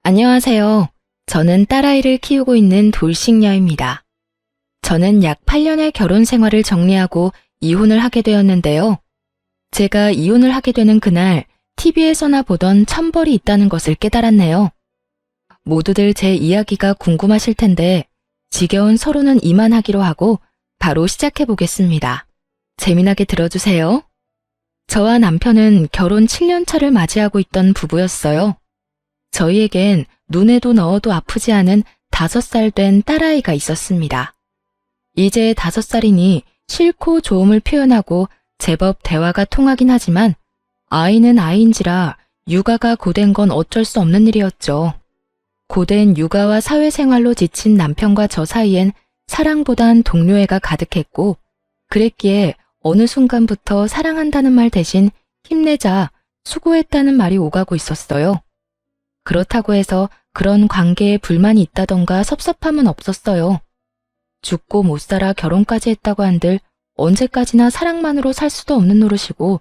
안녕하세요. 저는 딸아이를 키우고 있는 돌싱녀입니다. 저는 약 8년의 결혼 생활을 정리하고 이혼을 하게 되었는데요. 제가 이혼을 하게 되는 그날 TV에서나 보던 천벌이 있다는 것을 깨달았네요. 모두들 제 이야기가 궁금하실 텐데 지겨운 서로는 이만하기로 하고 바로 시작해 보겠습니다. 재미나게 들어주세요. 저와 남편은 결혼 7년 차를 맞이하고 있던 부부였어요. 저희에겐 눈에도 넣어도 아프지 않은 5살 된 딸아이가 있었습니다. 이제 5살이니 싫고 좋음을 표현하고 제법 대화가 통하긴 하지만 아이는 아이인지라 육아가 고된 건 어쩔 수 없는 일이었죠. 고된 육아와 사회생활로 지친 남편과 저 사이엔 사랑보단 동료애가 가득했고 그랬기에 어느 순간부터 사랑한다는 말 대신 힘내자, 수고했다는 말이 오가고 있었어요. 그렇다고 해서 그런 관계에 불만이 있다던가 섭섭함은 없었어요. 죽고 못 살아 결혼까지 했다고 한들 언제까지나 사랑만으로 살 수도 없는 노릇이고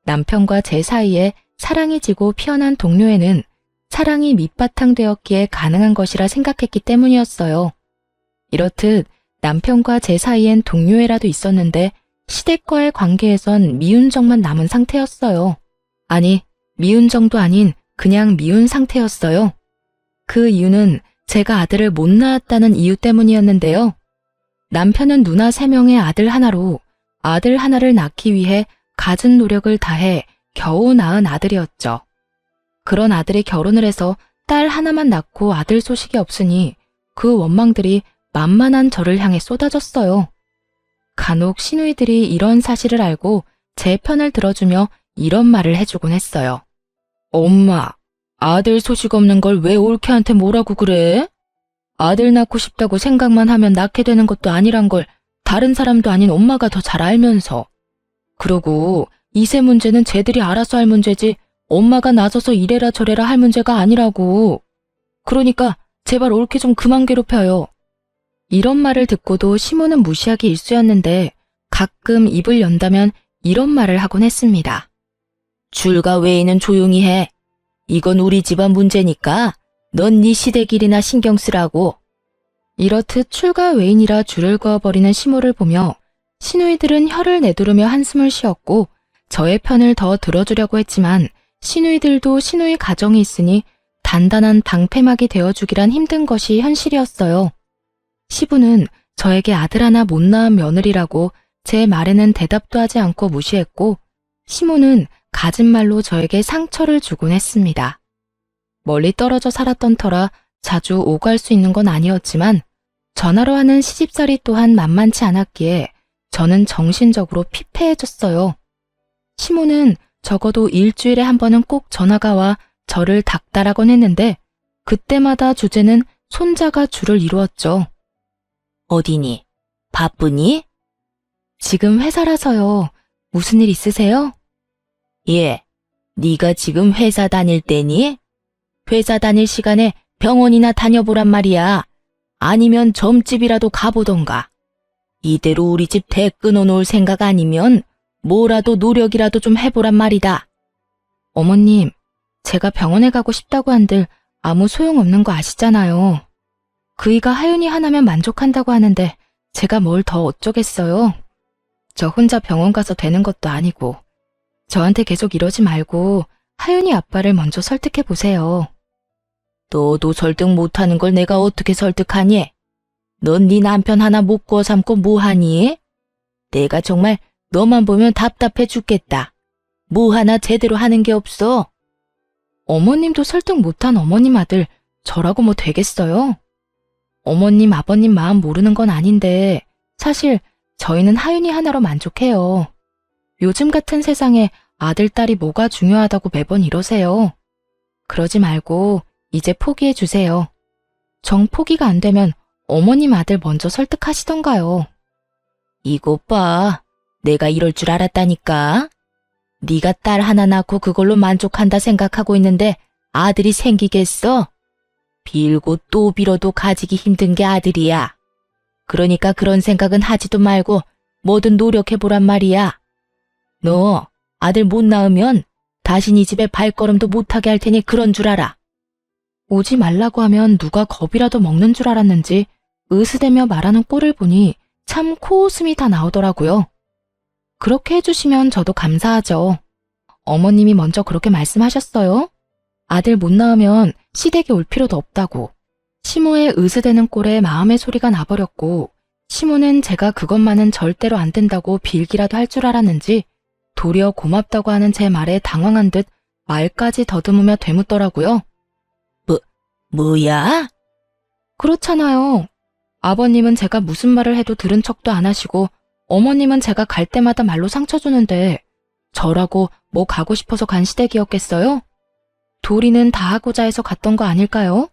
남편과 제 사이에 사랑이 지고 피어난 동료애는 사랑이 밑바탕 되었기에 가능한 것이라 생각했기 때문이었어요. 이렇듯 남편과 제 사이엔 동료애라도 있었는데 시댁과의 관계에선 미운정만 남은 상태였어요. 아니, 미운정도 아닌 그냥 미운 상태였어요. 그 이유는 제가 아들을 못 낳았다는 이유 때문이었는데요. 남편은 누나 3명의 아들 하나로 아들 하나를 낳기 위해 갖은 노력을 다해 겨우 낳은 아들이었죠. 그런 아들이 결혼을 해서 딸 하나만 낳고 아들 소식이 없으니 그 원망들이 만만한 저를 향해 쏟아졌어요. 간혹 시누이들이 이런 사실을 알고 제 편을 들어주며 이런 말을 해주곤 했어요. 엄마, 아들 소식 없는 걸 왜 올케한테 뭐라고 그래? 아들 낳고 싶다고 생각만 하면 낳게 되는 것도 아니란 걸 다른 사람도 아닌 엄마가 더 잘 알면서. 그러고 이세 문제는 쟤들이 알아서 할 문제지 엄마가 나서서 이래라 저래라 할 문제가 아니라고. 그러니까 제발 올케 좀 그만 괴롭혀요. 이런 말을 듣고도 시모는 무시하기 일쑤였는데 가끔 입을 연다면 이런 말을 하곤 했습니다. 줄과 외에는 조용히 해. 이건 우리 집안 문제니까 넌 네 시댁일이나 신경 쓰라고. 이렇듯 출가 외인이라 줄을 그어버리는 시모를 보며 시누이들은 혀를 내두르며 한숨을 쉬었고 저의 편을 더 들어주려고 했지만 시누이들도 시누이 가정이 있으니 단단한 방패막이 되어주기란 힘든 것이 현실이었어요. 시부는 저에게 아들 하나 못 낳은 며느리라고 제 말에는 대답도 하지 않고 무시했고 시모는 갖은 말로 저에게 상처를 주곤 했습니다. 멀리 떨어져 살았던 터라 자주 오갈 수 있는 건 아니었지만 전화로 하는 시집살이 또한 만만치 않았기에 저는 정신적으로 피폐해졌어요. 시모는 적어도 일주일에 한 번은 꼭 전화가 와 저를 닥달하곤 했는데 그때마다 주제는 손자가 주를 이루었죠. 어디니? 바쁘니? 지금 회사라서요. 무슨 일 있으세요? 예, 네가 지금 회사 다닐 때니? 회사 다닐 시간에 병원이나 다녀보란 말이야. 아니면 점집이라도 가보던가. 이대로 우리 집 대 끊어놓을 생각 아니면 뭐라도 노력이라도 좀 해보란 말이다. 어머님, 제가 병원에 가고 싶다고 한들 아무 소용없는 거 아시잖아요. 그이가 하윤이 하나면 만족한다고 하는데 제가 뭘 더 어쩌겠어요. 저 혼자 병원 가서 되는 것도 아니고. 저한테 계속 이러지 말고 하윤이 아빠를 먼저 설득해 보세요. 너도 설득 못하는 걸 내가 어떻게 설득하니? 넌 네 남편 하나 못 구워 삼고 뭐하니? 내가 정말 너만 보면 답답해 죽겠다. 뭐 하나 제대로 하는 게 없어. 어머님도 설득 못한 어머님 아들 저라고 뭐 되겠어요? 어머님 아버님 마음 모르는 건 아닌데 사실 저희는 하윤이 하나로 만족해요. 요즘 같은 세상에 아들, 딸이 뭐가 중요하다고 매번 이러세요. 그러지 말고 이제 포기해 주세요. 정 포기가 안 되면 어머님 아들 먼저 설득하시던가요. 이것 봐. 내가 이럴 줄 알았다니까. 네가 딸 하나 낳고 그걸로 만족한다 생각하고 있는데 아들이 생기겠어? 빌고 또 빌어도 가지기 힘든 게 아들이야. 그러니까 그런 생각은 하지도 말고 뭐든 노력해보란 말이야. 너 아들 못 낳으면 다신 이 집에 발걸음도 못하게 할 테니 그런 줄 알아. 오지 말라고 하면 누가 겁이라도 먹는 줄 알았는지 으스대며 말하는 꼴을 보니 참 코웃음이 다 나오더라고요. 그렇게 해주시면 저도 감사하죠. 어머님이 먼저 그렇게 말씀하셨어요. 아들 못 낳으면 시댁에 올 필요도 없다고. 시모의 으스대는 꼴에 마음의 소리가 나버렸고, 시모는 제가 그것만은 절대로 안 된다고 빌기라도 할 줄 알았는지 도리어 고맙다고 하는 제 말에 당황한 듯 말까지 더듬으며 되묻더라고요. 뭐야? 그렇잖아요. 아버님은 제가 무슨 말을 해도 들은 척도 안 하시고, 어머님은 제가 갈 때마다 말로 상처 주는데 저라고 뭐 가고 싶어서 간 시댁이었겠어요? 도리는 다 하고자 해서 갔던 거 아닐까요?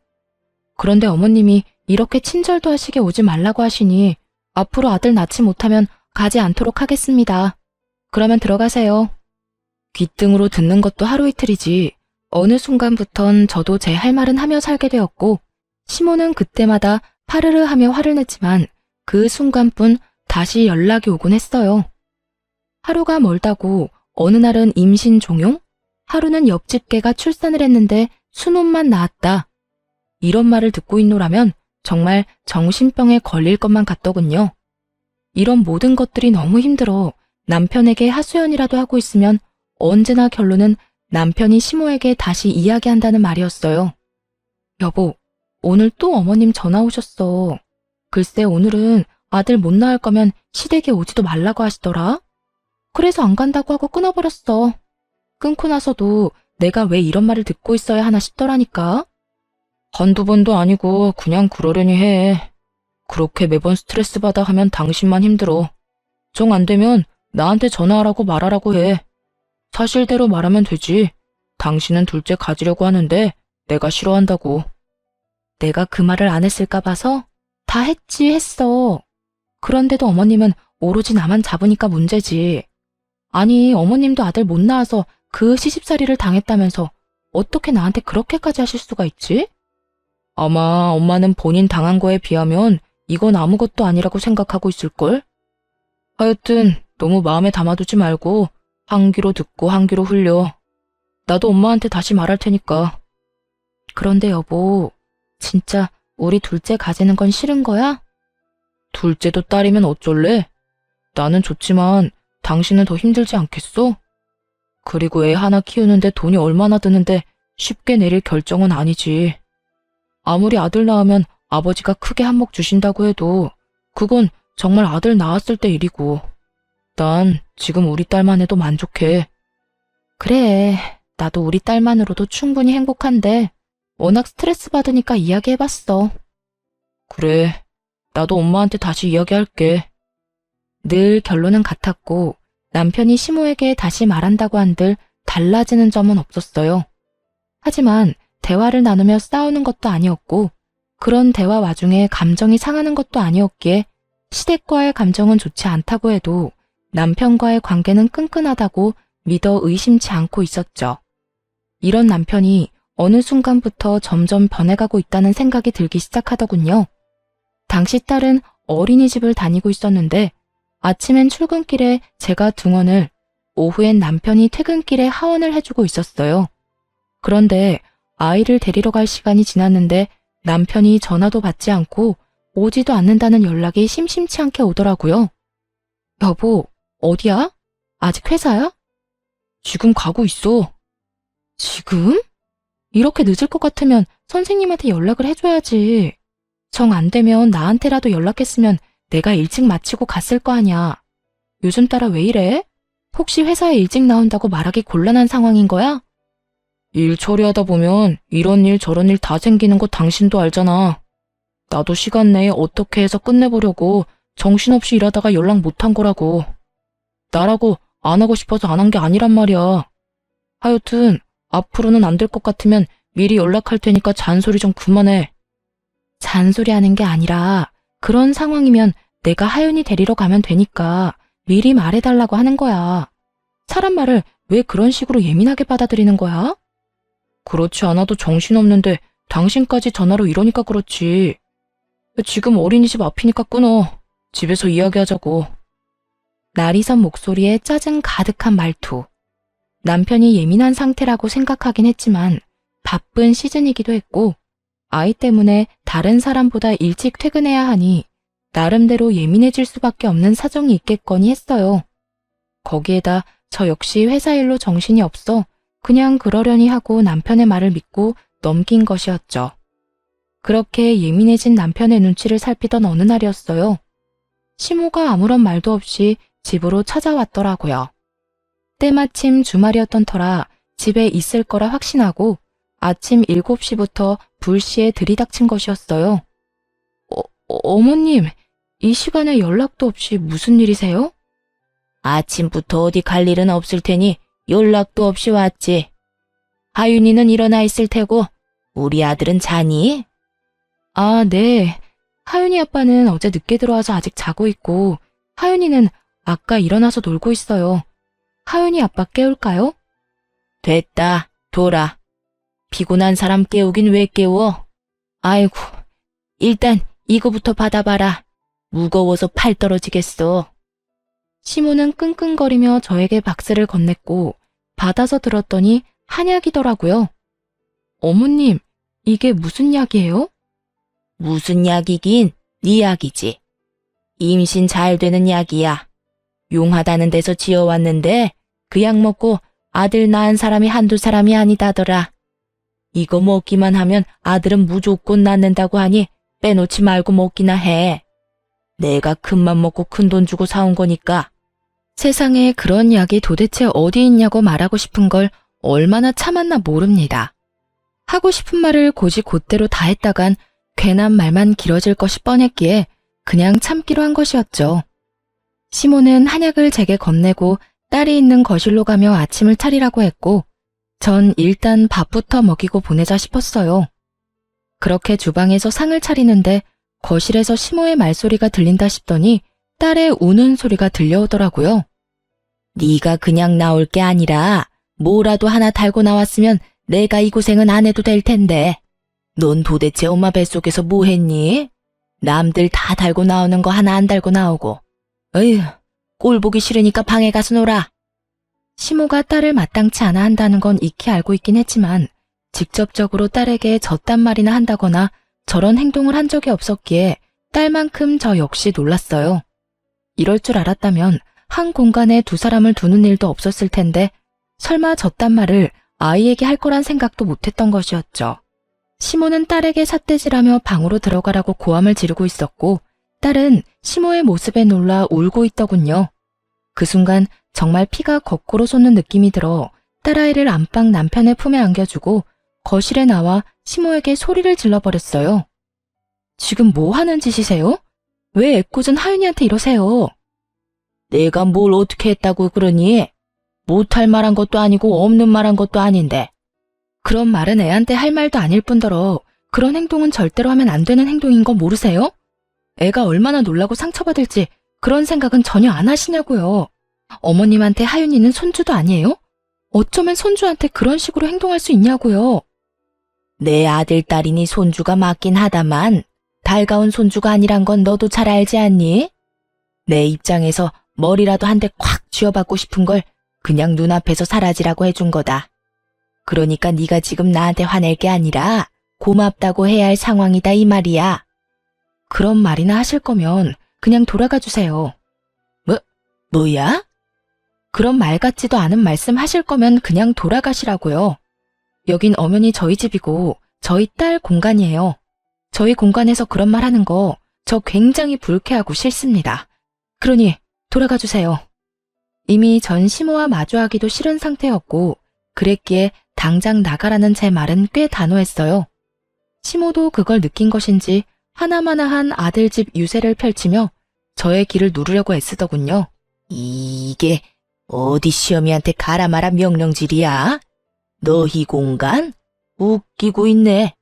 그런데 어머님이 이렇게 친절도 하시게 오지 말라고 하시니 앞으로 아들 낳지 못하면 가지 않도록 하겠습니다. 그러면 들어가세요. 귓등으로 듣는 것도 하루 이틀이지 어느 순간부턴 저도 제 할 말은 하며 살게 되었고, 시모는 그때마다 파르르 하며 화를 냈지만 그 순간뿐 다시 연락이 오곤 했어요. 하루가 멀다고 어느 날은 임신 종용, 하루는 옆집 개가 출산을 했는데 순혼만 낳았다. 이런 말을 듣고 있노라면 정말 정신병에 걸릴 것만 같더군요. 이런 모든 것들이 너무 힘들어 남편에게 하소연이라도 하고 있으면 언제나 결론은 남편이 시모에게 다시 이야기한다는 말이었어요. 여보, 오늘 또 어머님 전화 오셨어. 글쎄 오늘은 아들 못 낳을 거면 시댁에 오지도 말라고 하시더라. 그래서 안 간다고 하고 끊어버렸어. 끊고 나서도 내가 왜 이런 말을 듣고 있어야 하나 싶더라니까. 한두 번도 아니고 그냥 그러려니 해. 그렇게 매번 스트레스 받아 하면 당신만 힘들어. 정 안 되면 나한테 전화하라고 말하라고 해. 사실대로 말하면 되지. 당신은 둘째 가지려고 하는데 내가 싫어한다고. 내가 그 말을 안 했을까 봐서? 다 했어. 그런데도 어머님은 오로지 나만 잡으니까 문제지. 아니, 어머님도 아들 못 낳아서 그 시집살이를 당했다면서 어떻게 나한테 그렇게까지 하실 수가 있지? 아마 엄마는 본인 당한 거에 비하면 이건 아무것도 아니라고 생각하고 있을걸? 하여튼 너무 마음에 담아두지 말고 한 귀로 듣고 한 귀로 흘려. 나도 엄마한테 다시 말할 테니까. 그런데 여보, 진짜 우리 둘째 가지는 건 싫은 거야? 둘째도 딸이면 어쩔래? 나는 좋지만 당신은 더 힘들지 않겠어? 그리고 애 하나 키우는데 돈이 얼마나 드는데 쉽게 내릴 결정은 아니지. 아무리 아들 낳으면 아버지가 크게 한몫 주신다고 해도 그건 정말 아들 낳았을 때 일이고, 난 지금 우리 딸만 해도 만족해. 그래, 나도 우리 딸만으로도 충분히 행복한데 워낙 스트레스 받으니까 이야기해봤어. 그래, 나도 엄마한테 다시 이야기할게. 늘 결론은 같았고 남편이 시모에게 다시 말한다고 한들 달라지는 점은 없었어요. 하지만 대화를 나누며 싸우는 것도 아니었고 그런 대화 와중에 감정이 상하는 것도 아니었기에 시댁과의 감정은 좋지 않다고 해도 남편과의 관계는 끈끈하다고 믿어 의심치 않고 있었죠. 이런 남편이 어느 순간부터 점점 변해가고 있다는 생각이 들기 시작하더군요. 당시 딸은 어린이집을 다니고 있었는데 아침엔 출근길에 제가 등원을, 오후엔 남편이 퇴근길에 하원을 해주고 있었어요. 그런데 아이를 데리러 갈 시간이 지났는데 남편이 전화도 받지 않고 오지도 않는다는 연락이 심심치 않게 오더라고요. 여보, 어디야? 아직 회사야? 지금 가고 있어. 지금? 이렇게 늦을 것 같으면 선생님한테 연락을 해줘야지. 정 안 되면 나한테라도 연락했으면 내가 일찍 마치고 갔을 거 아냐. 요즘 따라 왜 이래? 혹시 회사에 일찍 나온다고 말하기 곤란한 상황인 거야? 일 처리하다 보면 이런 일 저런 일 다 생기는 거 당신도 알잖아. 나도 시간 내에 어떻게 해서 끝내보려고 정신없이 일하다가 연락 못한 거라고. 나라고 안 하고 싶어서 안 한 게 아니란 말이야. 하여튼 앞으로는 안 될 것 같으면 미리 연락할 테니까 잔소리 좀 그만해. 잔소리하는 게 아니라 그런 상황이면 내가 하윤이 데리러 가면 되니까 미리 말해달라고 하는 거야. 사람 말을 왜 그런 식으로 예민하게 받아들이는 거야? 그렇지 않아도 정신없는데 당신까지 전화로 이러니까 그렇지. 지금 어린이집 앞이니까 끊어. 집에서 이야기하자고. 날이 선 목소리에 짜증 가득한 말투. 남편이 예민한 상태라고 생각하긴 했지만 바쁜 시즌이기도 했고 아이 때문에 다른 사람보다 일찍 퇴근해야 하니 나름대로 예민해질 수밖에 없는 사정이 있겠거니 했어요. 거기에다 저 역시 회사 일로 정신이 없어 그냥 그러려니 하고 남편의 말을 믿고 넘긴 것이었죠. 그렇게 예민해진 남편의 눈치를 살피던 어느 날이었어요. 시모가 아무런 말도 없이 집으로 찾아왔더라고요. 때마침 주말이었던 터라 집에 있을 거라 확신하고 아침 7시부터 불시에 들이닥친 것이었어요. 어머님, 이 시간에 연락도 없이 무슨 일이세요? 아침부터 어디 갈 일은 없을 테니 연락도 없이 왔지. 하윤이는 일어나 있을 테고 우리 아들은 자니? 아, 네. 하윤이 아빠는 어제 늦게 들어와서 아직 자고 있고 하윤이는 아까 일어나서 놀고 있어요. 하윤이 아빠 깨울까요? 됐다, 둬라. 피곤한 사람 깨우긴 왜 깨워? 아이고, 일단 이거부터 받아봐라. 무거워서 팔 떨어지겠어. 시모는 끙끙거리며 저에게 박스를 건넸고 받아서 들었더니 한약이더라고요. 어머님, 이게 무슨 약이에요? 무슨 약이긴 네 약이지. 임신 잘 되는 약이야. 용하다는 데서 지어왔는데 그 약 먹고 아들 낳은 사람이 한두 사람이 아니다더라. 이거 먹기만 하면 아들은 무조건 낳는다고 하니 빼놓지 말고 먹기나 해. 내가 큰맘 먹고 큰돈 주고 사온 거니까. 세상에 그런 약이 도대체 어디 있냐고 말하고 싶은 걸 얼마나 참았나 모릅니다. 하고 싶은 말을 곧이곧대로 다 했다간 괜한 말만 길어질 것이 뻔했기에 그냥 참기로 한 것이었죠. 시모는 한약을 제게 건네고 딸이 있는 거실로 가며 아침을 차리라고 했고 전 일단 밥부터 먹이고 보내자 싶었어요. 그렇게 주방에서 상을 차리는데 거실에서 시모의 말소리가 들린다 싶더니 딸의 우는 소리가 들려오더라고요. 네가 그냥 나올 게 아니라 뭐라도 하나 달고 나왔으면 내가 이 고생은 안 해도 될 텐데. 넌 도대체 엄마 뱃속에서 뭐 했니? 남들 다 달고 나오는 거 하나 안 달고 나오고. 어휴, 꼴 보기 싫으니까 방에 가서 놀아. 시모가 딸을 마땅치 않아 한다는 건 익히 알고 있긴 했지만 직접적으로 딸에게 저딴 말이나 한다거나 저런 행동을 한 적이 없었기에 딸만큼 저 역시 놀랐어요. 이럴 줄 알았다면 한 공간에 두 사람을 두는 일도 없었을 텐데 설마 저딴 말을 아이에게 할 거란 생각도 못했던 것이었죠. 시모는 딸에게 삿대질하며 방으로 들어가라고 고함을 지르고 있었고 딸은 시모의 모습에 놀라 울고 있더군요. 그 순간 정말 피가 거꾸로 솟는 느낌이 들어 딸아이를 안방 남편의 품에 안겨주고 거실에 나와 시모에게 소리를 질러버렸어요. 지금 뭐 하는 짓이세요? 왜 애꿎은 하윤이한테 이러세요? 내가 뭘 어떻게 했다고 그러니? 못할 말한 것도 아니고 없는 말한 것도 아닌데. 그런 말은 애한테 할 말도 아닐 뿐더러 그런 행동은 절대로 하면 안 되는 행동인 거 모르세요? 애가 얼마나 놀라고 상처받을지 그런 생각은 전혀 안 하시냐고요. 어머님한테 하윤이는 손주도 아니에요? 어쩌면 손주한테 그런 식으로 행동할 수 있냐고요. 내 아들, 딸이니 손주가 맞긴 하다만 달가운 손주가 아니란 건 너도 잘 알지 않니? 내 입장에서 머리라도 한 대 콱 쥐어받고 싶은 걸 그냥 눈앞에서 사라지라고 해준 거다. 그러니까 네가 지금 나한테 화낼 게 아니라 고맙다고 해야 할 상황이다 이 말이야. 그런 말이나 하실 거면 그냥 돌아가 주세요. 뭐야? 그런 말 같지도 않은 말씀 하실 거면 그냥 돌아가시라고요. 여긴 엄연히 저희 집이고 저희 딸 공간이에요. 저희 공간에서 그런 말 하는 거 저 굉장히 불쾌하고 싫습니다. 그러니 돌아가 주세요. 이미 전 시모와 마주하기도 싫은 상태였고 그랬기에 당장 나가라는 제 말은 꽤 단호했어요. 시모도 그걸 느낀 것인지 하나마나한 아들 집 유세를 펼치며 저의 길을 누르려고 애쓰더군요. 이게 어디 시어미한테 가라 마라 명령질이야? 너희 공간? 웃기고 있네.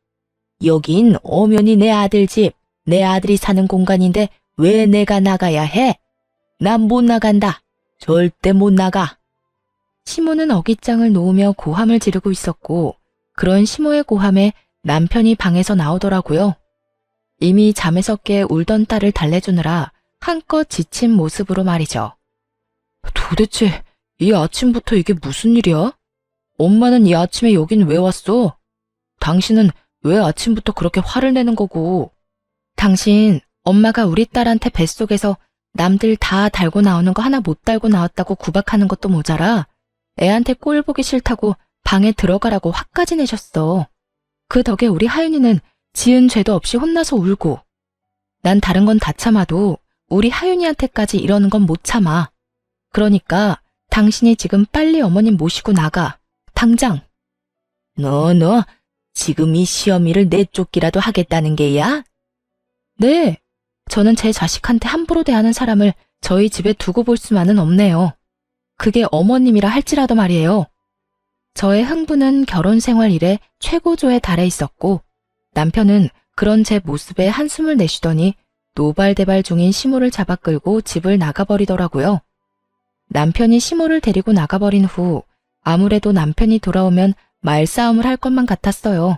여긴 엄연히 내 아들 집, 내 아들이 사는 공간인데 왜 내가 나가야 해? 난 못 나간다. 절대 못 나가. 시모는 어깃장을 놓으며 고함을 지르고 있었고 그런 시모의 고함에 남편이 방에서 나오더라고요. 이미 잠에서 깨 울던 딸을 달래주느라 한껏 지친 모습으로 말이죠. 도대체 이 아침부터 이게 무슨 일이야? 엄마는 이 아침에 여긴 왜 왔어? 당신은 왜 아침부터 그렇게 화를 내는 거고? 당신, 엄마가 우리 딸한테 뱃속에서 남들 다 달고 나오는 거 하나 못 달고 나왔다고 구박하는 것도 모자라 애한테 꼴 보기 싫다고 방에 들어가라고 화까지 내셨어. 그 덕에 우리 하윤이는 지은 죄도 없이 혼나서 울고. 난 다른 건 다 참아도 우리 하윤이한테까지 이러는 건 못 참아. 그러니까 당신이 지금 빨리 어머님 모시고 나가. 당장. 너, 지금 이 시어미를 내쫓기라도 하겠다는 게야? 네, 저는 제 자식한테 함부로 대하는 사람을 저희 집에 두고 볼 수만은 없네요. 그게 어머님이라 할지라도 말이에요. 저의 흥분은 결혼 생활 이래 최고조에 달해 있었고 남편은 그런 제 모습에 한숨을 내쉬더니 노발대발 중인 시모를 잡아 끌고 집을 나가버리더라고요. 남편이 시모를 데리고 나가버린 후 아무래도 남편이 돌아오면 말싸움을 할 것만 같았어요.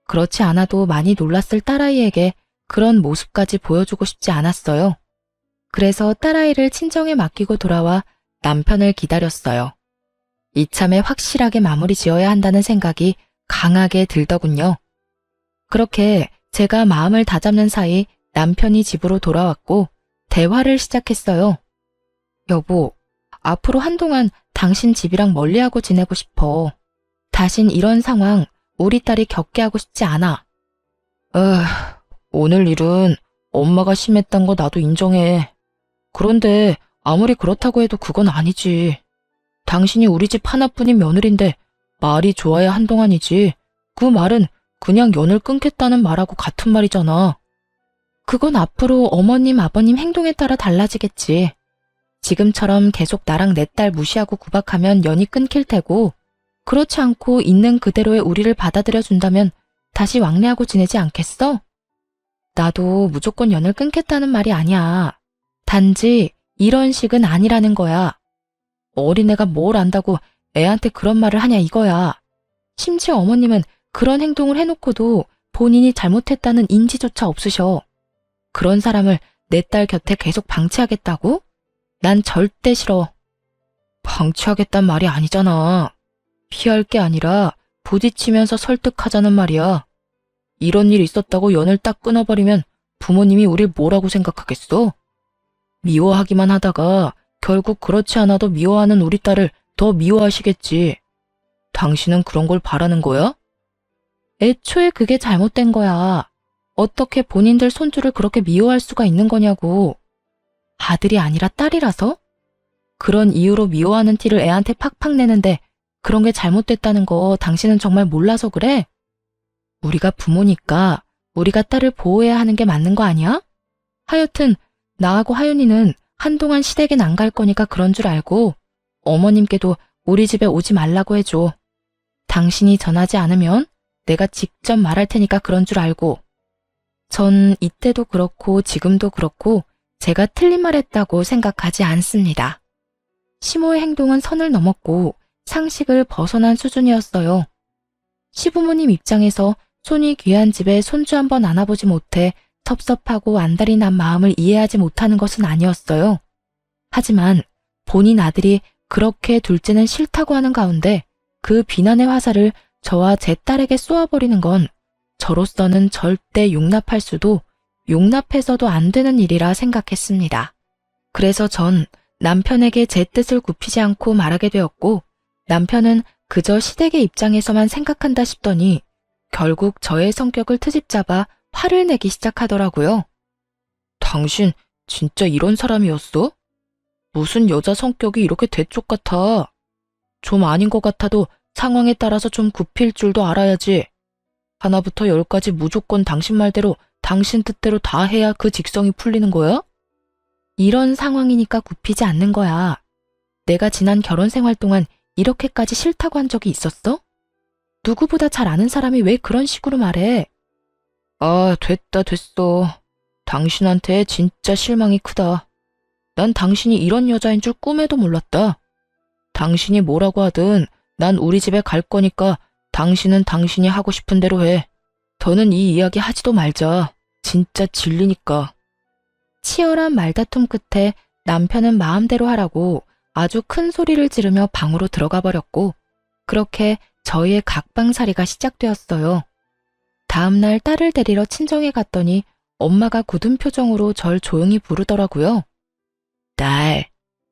그렇지 않아도 많이 놀랐을 딸아이에게 그런 모습까지 보여주고 싶지 않았어요. 그래서 딸아이를 친정에 맡기고 돌아와 남편을 기다렸어요. 이참에 확실하게 마무리 지어야 한다는 생각이 강하게 들더군요. 그렇게 제가 마음을 다잡는 사이 남편이 집으로 돌아왔고 대화를 시작했어요. 여보, 앞으로 한동안 당신 집이랑 멀리하고 지내고 싶어. 다신 이런 상황 우리 딸이 겪게 하고 싶지 않아. 오늘 일은 엄마가 심했단 거 나도 인정해. 그런데 아무리 그렇다고 해도 그건 아니지. 당신이 우리 집 하나뿐인 며느린데 말이 좋아야 한동안이지. 그 말은 그냥 연을 끊겠다는 말하고 같은 말이잖아. 그건 앞으로 어머님, 아버님 행동에 따라 달라지겠지. 지금처럼 계속 나랑 내 딸 무시하고 구박하면 연이 끊길 테고, 그렇지 않고 있는 그대로의 우리를 받아들여 준다면 다시 왕래하고 지내지 않겠어? 나도 무조건 연을 끊겠다는 말이 아니야. 단지 이런 식은 아니라는 거야. 어린애가 뭘 안다고 애한테 그런 말을 하냐 이거야. 심지어 어머님은 그런 행동을 해놓고도 본인이 잘못했다는 인지조차 없으셔. 그런 사람을 내 딸 곁에 계속 방치하겠다고? 난 절대 싫어. 방치하겠단 말이 아니잖아. 피할 게 아니라 부딪히면서 설득하자는 말이야. 이런 일 있었다고 연을 딱 끊어버리면 부모님이 우릴 뭐라고 생각하겠어? 미워하기만 하다가 결국 그렇지 않아도 미워하는 우리 딸을 더 미워하시겠지. 당신은 그런 걸 바라는 거야? 애초에 그게 잘못된 거야. 어떻게 본인들 손주를 그렇게 미워할 수가 있는 거냐고. 아들이 아니라 딸이라서? 그런 이유로 미워하는 티를 애한테 팍팍 내는데 그런 게 잘못됐다는 거 당신은 정말 몰라서 그래? 우리가 부모니까 우리가 딸을 보호해야 하는 게 맞는 거 아니야? 하여튼 나하고 하윤이는 한동안 시댁엔 안 갈 거니까 그런 줄 알고 어머님께도 우리 집에 오지 말라고 해줘. 당신이 전하지 않으면 내가 직접 말할 테니까 그런 줄 알고. 전 이때도 그렇고 지금도 그렇고 제가 틀린 말 했다고 생각하지 않습니다. 시모의 행동은 선을 넘었고 상식을 벗어난 수준이었어요. 시부모님 입장에서 손이 귀한 집에 손주 한번 안아보지 못해 섭섭하고 안달이 난 마음을 이해하지 못하는 것은 아니었어요. 하지만 본인 아들이 그렇게 둘째는 싫다고 하는 가운데 그 비난의 화살을 저와 제 딸에게 쏘아버리는 건 저로서는 절대 용납할 수도 용납해서도 안 되는 일이라 생각했습니다. 그래서 전 남편에게 제 뜻을 굽히지 않고 말하게 되었고 남편은 그저 시댁의 입장에서만 생각한다 싶더니 결국 저의 성격을 트집잡아 화를 내기 시작하더라고요. 당신 진짜 이런 사람이었어? 무슨 여자 성격이 이렇게 대쪽 같아? 좀 아닌 것 같아도 상황에 따라서 좀 굽힐 줄도 알아야지. 하나부터 열까지 무조건 당신 말대로 당신 뜻대로 다 해야 그 직성이 풀리는 거야? 이런 상황이니까 굽히지 않는 거야. 내가 지난 결혼 생활 동안 이렇게까지 싫다고 한 적이 있었어? 누구보다 잘 아는 사람이 왜 그런 식으로 말해? 됐어. 당신한테 진짜 실망이 크다. 난 당신이 이런 여자인 줄 꿈에도 몰랐다. 당신이 뭐라고 하든 난 우리 집에 갈 거니까 당신은 당신이 하고 싶은 대로 해. 더는 이 이야기 하지도 말자. 진짜 질리니까. 치열한 말다툼 끝에 남편은 마음대로 하라고 아주 큰 소리를 지르며 방으로 들어가 버렸고 그렇게 저희의 각방살이가 시작되었어요. 다음날 딸을 데리러 친정에 갔더니 엄마가 굳은 표정으로 절 조용히 부르더라고요. 딸,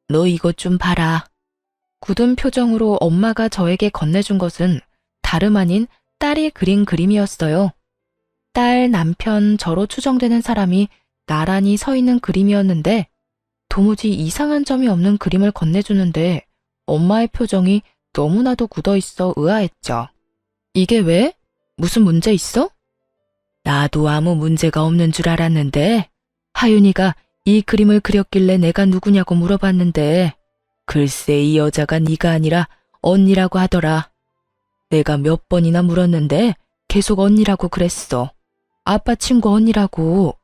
너 이것 좀 봐라. 굳은 표정으로 엄마가 저에게 건네준 것은 다름 아닌 딸이 그린 그림이었어요. 딸, 남편, 저로 추정되는 사람이 나란히 서 있는 그림이었는데 도무지 이상한 점이 없는 그림을 건네주는데 엄마의 표정이 너무나도 굳어있어 의아했죠. 이게 왜? 무슨 문제 있어? 나도 아무 문제가 없는 줄 알았는데 하윤이가 이 그림을 그렸길래 내가 누구냐고 물어봤는데 글쎄 이 여자가 네가 아니라 언니라고 하더라. 내가 몇 번이나 물었는데 계속 언니라고 그랬어. 아빠 친구 언니라고.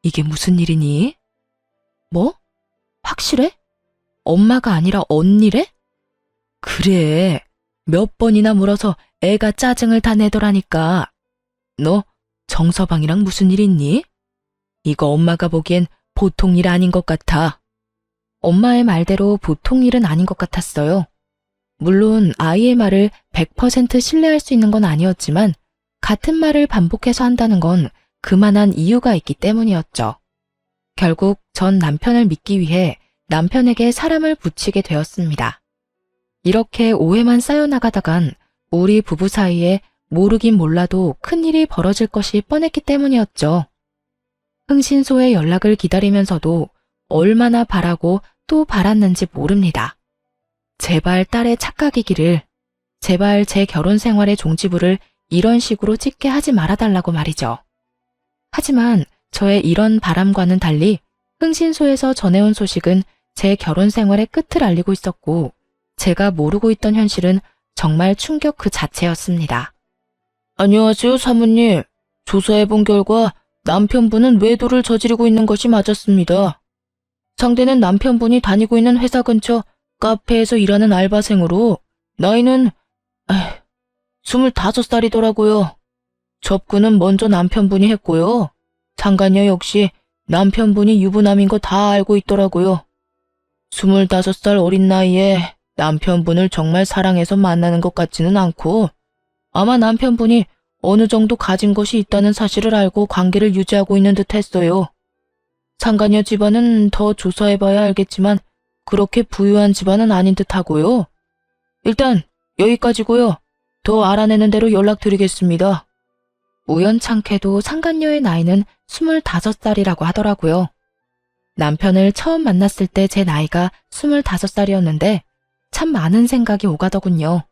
이게 무슨 일이니? 뭐? 확실해? 엄마가 아니라 언니래? 그래. 몇 번이나 물어서 애가 짜증을 다 내더라니까. 너 정서방이랑 무슨 일 있니? 이거 엄마가 보기엔 보통 일 아닌 것 같아. 엄마의 말대로 보통 일은 아닌 것 같았어요. 물론 아이의 말을 100% 신뢰할 수 있는 건 아니었지만 같은 말을 반복해서 한다는 건 그만한 이유가 있기 때문이었죠. 결국 전 남편을 믿기 위해 남편에게 사람을 붙이게 되었습니다. 이렇게 오해만 쌓여나가다간 우리 부부 사이에 모르긴 몰라도 큰일이 벌어질 것이 뻔했기 때문이었죠. 흥신소의 연락을 기다리면서도 얼마나 바라고 또 바랐는지 모릅니다. 제발 딸의 착각이기를, 제발 제 결혼 생활의 종지부를 이런 식으로 찍게 하지 말아달라고 말이죠. 하지만 저의 이런 바람과는 달리 흥신소에서 전해온 소식은 제 결혼 생활의 끝을 알리고 있었고 제가 모르고 있던 현실은 정말 충격 그 자체였습니다. 안녕하세요, 사모님. 조사해본 결과 남편분은 외도를 저지르고 있는 것이 맞았습니다. 상대는 남편분이 다니고 있는 회사 근처 카페에서 일하는 알바생으로 나이는 25살이더라고요. 접근은 먼저 남편분이 했고요. 상간녀 역시 남편분이 유부남인 거 다 알고 있더라고요. 25살 어린 나이에 남편분을 정말 사랑해서 만나는 것 같지는 않고 아마 남편분이 어느 정도 가진 것이 있다는 사실을 알고 관계를 유지하고 있는 듯 했어요. 상간녀 집안은 더 조사해봐야 알겠지만 그렇게 부유한 집안은 아닌 듯 하고요. 일단 여기까지고요. 더 알아내는 대로 연락드리겠습니다. 우연찮게도 상간녀의 나이는 25살이라고 하더라고요. 남편을 처음 만났을 때 제 나이가 25살이었는데 참 많은 생각이 오가더군요.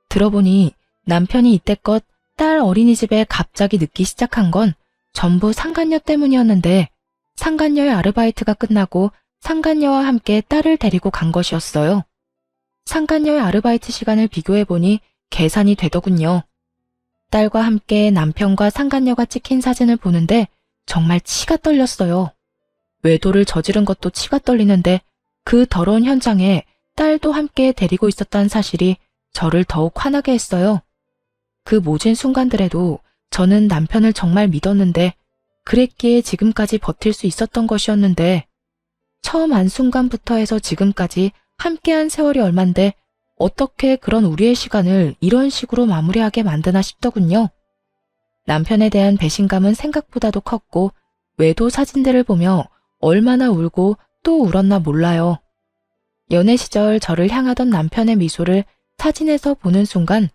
들어보니 남편이 이때껏 딸 어린이집에 갑자기 늦기 시작한 건 전부 상간녀 때문이었는데 상간녀의 아르바이트가 끝나고 상간녀와 함께 딸을 데리고 간 것이었어요. 상간녀의 아르바이트 시간을 비교해보니 계산이 되더군요. 딸과 함께 남편과 상간녀가 찍힌 사진을 보는데 정말 치가 떨렸어요. 외도를 저지른 것도 치가 떨리는데 그 더러운 현장에 딸도 함께 데리고 있었다는 사실이 저를 더욱 화나게 했어요. 그 모진 순간들에도 저는 남편을 정말 믿었는데 그랬기에 지금까지 버틸 수 있었던 것이었는데 처음 안 순간부터 해서 지금까지 함께한 세월이 얼만데 어떻게 그런 우리의 시간을 이런 식으로 마무리하게 만드나 싶더군요. 남편에 대한 배신감은 생각보다도 컸고 외도 사진들을 보며 얼마나 울고 또 울었나 몰라요. 연애 시절 저를 향하던 남편의 미소를 사진에서 보는 순간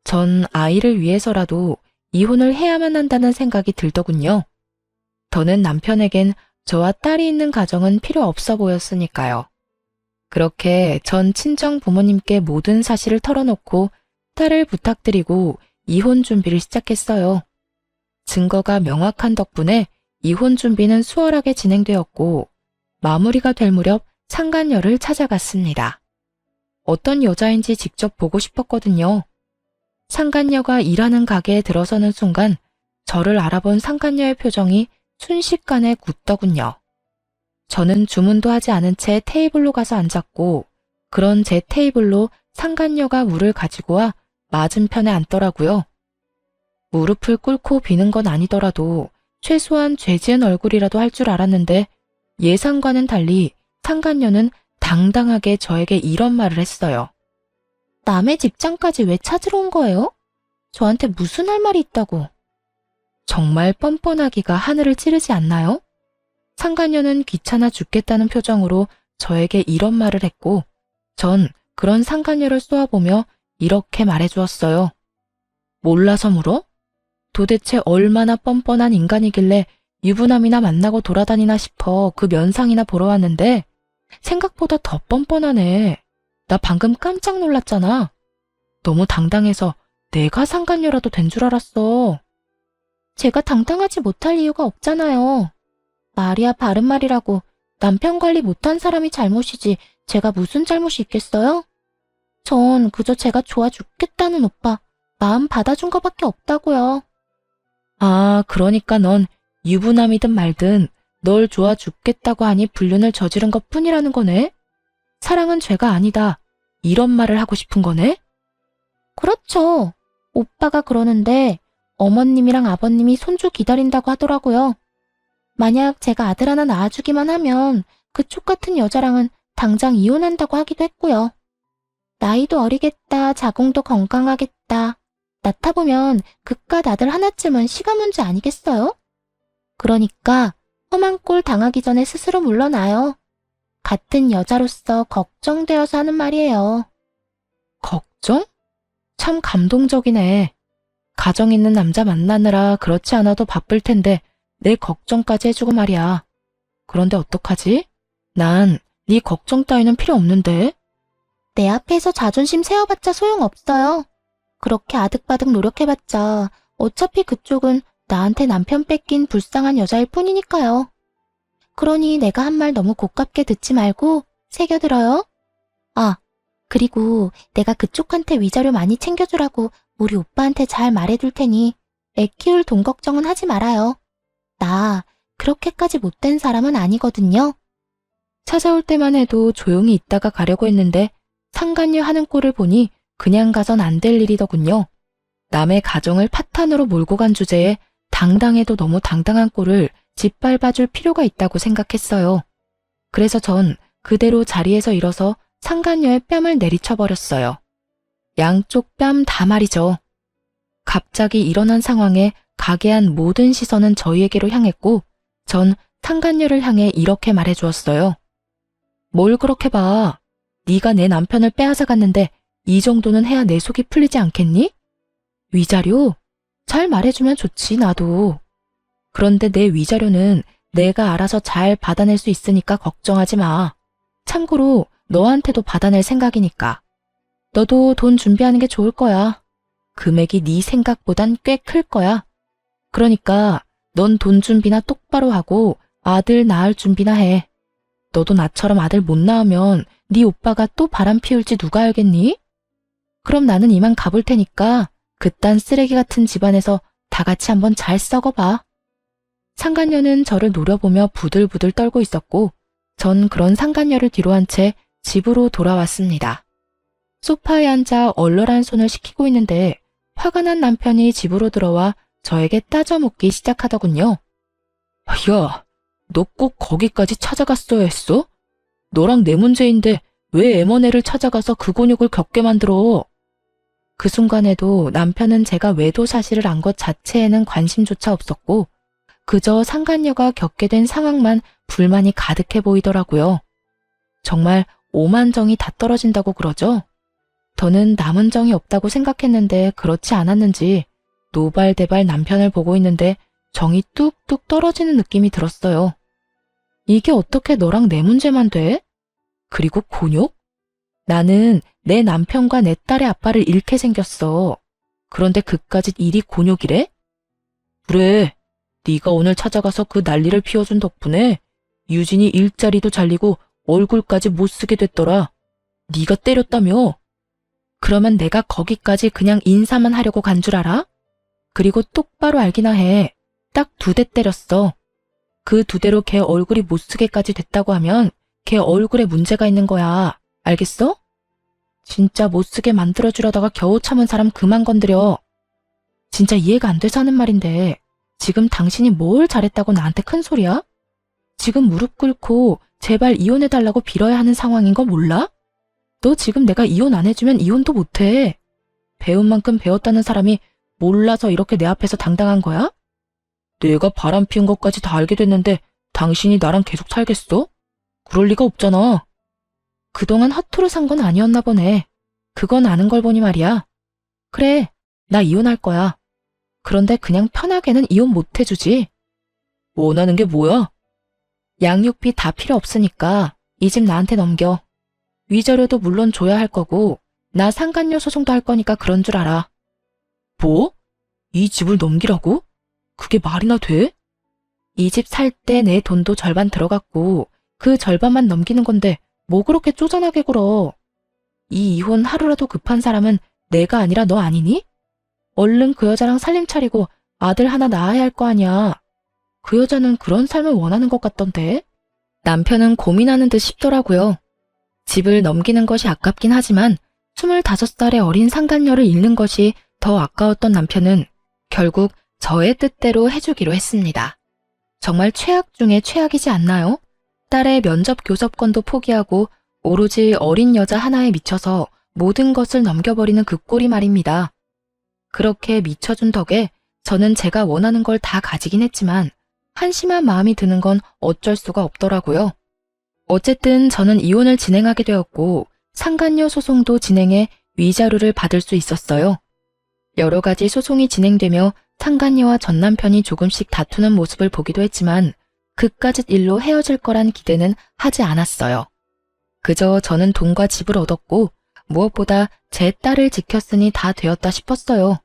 전 아이를 위해서라도 이혼을 해야만 한다는 생각이 들더군요. 더는 남편에겐 저와 딸이 있는 가정은 필요 없어 보였으니까요. 그렇게 전 친정 부모님께 모든 사실을 털어놓고 딸을 부탁드리고 이혼 준비를 시작했어요. 증거가 명확한 덕분에 이혼 준비는 수월하게 진행되었고 마무리가 될 무렵 상간녀를 찾아갔습니다. 어떤 여자인지 직접 보고 싶었거든요. 상간녀가 일하는 가게에 들어서는 순간 저를 알아본 상간녀의 표정이 순식간에 굳더군요. 저는 주문도 하지 않은 채 테이블로 가서 앉았고 그런 제 테이블로 상간녀가 물을 가지고 와 맞은편에 앉더라고요. 무릎을 꿇고 비는 건 아니더라도 최소한 죄지은 얼굴이라도 할 줄 알았는데 예상과는 달리 상간녀는 당당하게 저에게 이런 말을 했어요. 남의 직장까지 왜 찾으러 온 거예요? 저한테 무슨 할 말이 있다고. 정말 뻔뻔하기가 하늘을 찌르지 않나요? 상간녀는 귀찮아 죽겠다는 표정으로 저에게 이런 말을 했고, 전 그런 상간녀를 쏘아보며 이렇게 말해주었어요. 몰라서 물어? 도대체 얼마나 뻔뻔한 인간이길래 유부남이나 만나고 돌아다니나 싶어 그 면상이나 보러 왔는데 생각보다 더 뻔뻔하네. 나 방금 깜짝 놀랐잖아. 너무 당당해서 내가 상간녀라도 된 줄 알았어. 제가 당당하지 못할 이유가 없잖아요. 말이야 바른 말이라고 남편 관리 못한 사람이 잘못이지 제가 무슨 잘못이 있겠어요? 전 그저 제가 좋아 죽겠다는 오빠 마음 받아준 거밖에 없다고요. 아, 그러니까 넌 유부남이든 말든 널 좋아 죽겠다고 하니 불륜을 저지른 것뿐이라는 거네? 사랑은 죄가 아니다. 이런 말을 하고 싶은 거네? 그렇죠. 오빠가 그러는데 어머님이랑 아버님이 손주 기다린다고 하더라고요. 만약 제가 아들 하나 낳아주기만 하면 그쪽 같은 여자랑은 당장 이혼한다고 하기도 했고요. 나이도 어리겠다, 자궁도 건강하겠다. 낳다 보면 그깟 아들 하나쯤은 시간 문제 아니겠어요? 그러니까 험한 꼴 당하기 전에 스스로 물러나요. 같은 여자로서 걱정되어서 하는 말이에요. 걱정? 참 감동적이네. 가정 있는 남자 만나느라 그렇지 않아도 바쁠 텐데 내 걱정까지 해주고 말이야. 그런데 어떡하지? 난 네 걱정 따위는 필요 없는데. 내 앞에서 자존심 세워봤자 소용없어요. 그렇게 아득바득 노력해봤자 어차피 그쪽은 나한테 남편 뺏긴 불쌍한 여자일 뿐이니까요. 그러니 내가 한 말 너무 고깝게 듣지 말고 새겨들어요. 아, 그리고 내가 그쪽한테 위자료 많이 챙겨주라고 우리 오빠한테 잘 말해둘 테니 애 키울 돈 걱정은 하지 말아요. 나 그렇게까지 못된 사람은 아니거든요. 찾아올 때만 해도 조용히 있다가 가려고 했는데 상간녀 하는 꼴을 보니 그냥 가선 안 될 일이더군요. 남의 가정을 파탄으로 몰고 간 주제에 당당해도 너무 당당한 꼴을 짓밟아줄 필요가 있다고 생각했어요. 그래서 전 그대로 자리에서 일어서 상간녀의 뺨을 내리쳐버렸어요. 양쪽 뺨 다 말이죠. 갑자기 일어난 상황에 가게한 모든 시선은 저희에게로 향했고 전 상간녀를 향해 이렇게 말해주었어요. 뭘 그렇게 봐. 네가 내 남편을 빼앗아갔는데 이 정도는 해야 내 속이 풀리지 않겠니? 위자료? 잘 말해주면 좋지, 나도. 그런데 내 위자료는 내가 알아서 잘 받아낼 수 있으니까 걱정하지 마. 참고로 너한테도 받아낼 생각이니까. 너도 돈 준비하는 게 좋을 거야. 금액이 네 생각보단 꽤 클 거야. 그러니까 넌 돈 준비나 똑바로 하고 아들 낳을 준비나 해. 너도 나처럼 아들 못 낳으면 네 오빠가 또 바람 피울지 누가 알겠니? 그럼 나는 이만 가볼 테니까 그딴 쓰레기 같은 집안에서 다 같이 한번 잘 썩어봐. 상간녀는 저를 노려보며 부들부들 떨고 있었고 전 그런 상간녀를 뒤로 한 채 집으로 돌아왔습니다. 소파에 앉아 얼얼한 손을 식히고 있는데 화가 난 남편이 집으로 들어와 저에게 따져 묻기 시작하더군요. 야, 너 꼭 거기까지 찾아갔어야 했어? 너랑 내 문제인데 왜 M&A를 찾아가서 그 곤욕을 겪게 만들어? 그 순간에도 남편은 제가 외도 사실을 안 것 자체에는 관심조차 없었고 그저 상간녀가 겪게 된 상황만 불만이 가득해 보이더라고요. 정말 오만 정이 다 떨어진다고 그러죠? 저는 남은 정이 없다고 생각했는데 그렇지 않았는지 노발대발 남편을 보고 있는데 정이 뚝뚝 떨어지는 느낌이 들었어요. 이게 어떻게 너랑 내 문제만 돼? 그리고 곤욕? 나는 내 남편과 내 딸의 아빠를 잃게 생겼어. 그런데 그까짓 일이 곤욕이래? 그래, 네가 오늘 찾아가서 그 난리를 피워준 덕분에 유진이 일자리도 잘리고 얼굴까지 못 쓰게 됐더라. 네가 때렸다며? 그러면 내가 거기까지 그냥 인사만 하려고 간 줄 알아? 그리고 똑바로 알기나 해. 딱 2대 때렸어. 그 2대로 걔 얼굴이 못 쓰게까지 됐다고 하면 걔 얼굴에 문제가 있는 거야. 알겠어? 진짜 못 쓰게 만들어주려다가 겨우 참은 사람 그만 건드려. 진짜 이해가 안 돼서 하는 말인데 지금 당신이 뭘 잘했다고 나한테 큰 소리야? 지금 무릎 꿇고 제발 이혼해달라고 빌어야 하는 상황인 거 몰라? 너 지금 내가 이혼 안 해주면 이혼도 못해. 배운 만큼 배웠다는 사람이 몰라서 이렇게 내 앞에서 당당한 거야? 내가 바람 피운 것까지 다 알게 됐는데 당신이 나랑 계속 살겠어? 그럴 리가 없잖아. 그동안 허투루 산 건 아니었나 보네. 그건 아는 걸 보니 말이야. 그래, 나 이혼할 거야. 그런데 그냥 편하게는 이혼 못 해주지. 원하는 게 뭐야? 양육비 다 필요 없으니까 이 집 나한테 넘겨. 위자료도 물론 줘야 할 거고 나 상간녀 소송도 할 거니까 그런 줄 알아. 뭐? 이 집을 넘기라고? 그게 말이나 돼? 이 집 살 때 내 돈도 절반 들어갔고 그 절반만 넘기는 건데 뭐 그렇게 쪼잔하게 굴어. 이 이혼 하루라도 급한 사람은 내가 아니라 너 아니니? 얼른 그 여자랑 살림 차리고 아들 하나 낳아야 할 거 아니야. 그 여자는 그런 삶을 원하는 것 같던데? 남편은 고민하는 듯 싶더라고요. 집을 넘기는 것이 아깝긴 하지만 25살의 어린 상간녀를 잃는 것이 더 아까웠던 남편은 결국 저의 뜻대로 해주기로 했습니다. 정말 최악 중에 최악이지 않나요? 딸의 면접 교섭권도 포기하고 오로지 어린 여자 하나에 미쳐서 모든 것을 넘겨버리는 그 꼴이 말입니다. 그렇게 미쳐준 덕에 저는 제가 원하는 걸 다 가지긴 했지만 한심한 마음이 드는 건 어쩔 수가 없더라고요. 어쨌든 저는 이혼을 진행하게 되었고 상간녀 소송도 진행해 위자료를 받을 수 있었어요. 여러 가지 소송이 진행되며 상간녀와 전 남편이 조금씩 다투는 모습을 보기도 했지만 그까짓 일로 헤어질 거란 기대는 하지 않았어요. 그저 저는 돈과 집을 얻었고 무엇보다 제 딸을 지켰으니 다 되었다 싶었어요.